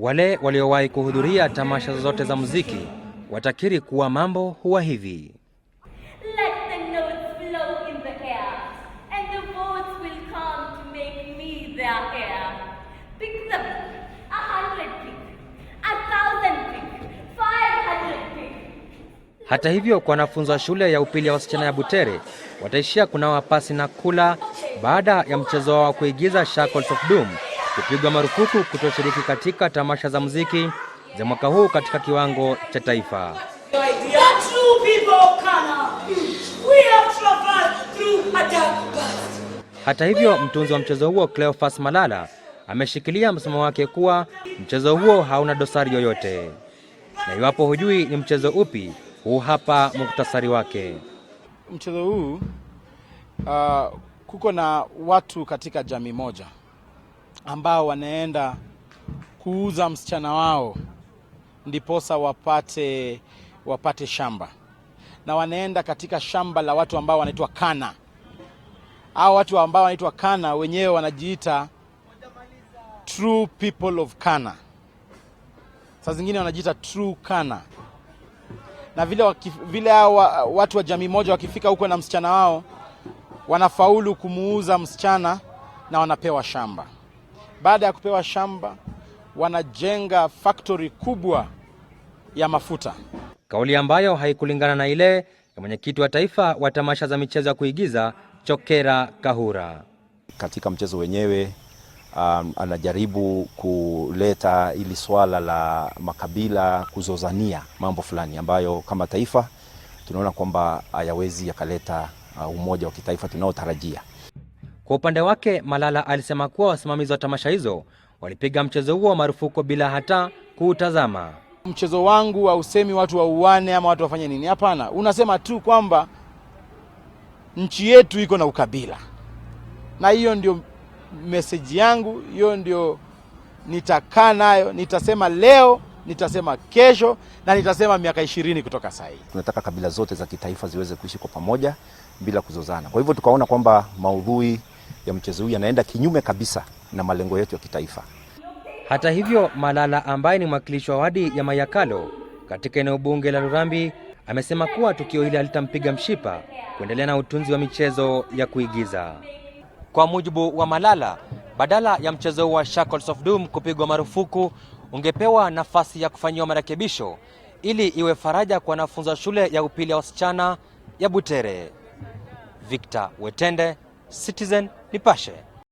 Wale waliowahi kuhudhuria tamasha zote za muziki watakiri kuwa mambo huwa hivi. Let the notes flow in the air, and the votes will come to make me their heir. Pick them, 100 pick, 1,000 pick, 500 pick. Hata hivyo, kwa wanafunzi wa shule ya upili ya wasichana ya Butere wataishia kunawa pasi na kula baada ya mchezo wao wa kuigiza Shackles of Doom kupigwa marufuku kutoshiriki katika tamasha za muziki za mwaka huu katika kiwango cha taifa. Hata hivyo, mtunzi wa mchezo huo Cleophas Malala ameshikilia msimamo wake kuwa mchezo huo hauna dosari yoyote. Na iwapo hujui ni mchezo upi, huu hapa muktasari wake. Mchezo huu kuko na watu katika jamii moja ambao wanaenda kuuza msichana wao ndiposa wapate shamba, na wanaenda katika shamba la watu ambao wanaitwa Kana. Hao watu ambao wanaitwa Kana wenyewe wanajiita True People of Kana. Saa zingine wanajiita True Kana. Na vile hao watu wa jamii moja wakifika huko na msichana wao, wanafaulu kumuuza msichana na wanapewa shamba. Baada ya kupewa shamba, wanajenga factory kubwa ya mafuta. Kauli ambayo haikulingana na ile ya mwenyekiti wa taifa wa tamasha za michezo ya kuigiza Chokera Kahura. Katika mchezo wenyewe anajaribu kuleta ili swala la makabila kuzozania mambo fulani ambayo kama taifa tunaona kwamba hayawezi yakaleta umoja wa kitaifa tunaotarajia. Kwa upande wake, Malala alisema kuwa wasimamizi wa tamasha hizo walipiga mchezo huo marufuku bila hata kuutazama. Mchezo wangu hausemi watu wauane ama watu wafanye nini. Hapana, unasema tu kwamba nchi yetu iko na ukabila. Na hiyo ndio message yangu, hiyo ndio nitakaa nayo, nitasema leo, nitasema kesho, na nitasema miaka 20 kutoka sasa hivi. Tunataka kabila zote za kitaifa ziweze kuishi kwa pamoja bila kuzozana. Kwa hivyo tukaona kwamba maudhui ya mchezo huu yanaenda kinyume kabisa na malengo yetu ya kitaifa. Hata hivyo, Malala ambaye ni mwakilishi wa wadi ya Mayakalo katika eneo bunge la Lurambi amesema kuwa tukio hili halitampiga mshipa kuendelea na utunzi wa michezo ya kuigiza. Kwa mujibu wa Malala, badala ya mchezo wa Shackles of Doom kupigwa marufuku, ungepewa nafasi ya kufanyiwa marekebisho ili iwe faraja kwa wanafunzi wa shule ya upili ya wasichana ya Butere. Victor Wetende, Citizen Nipashe.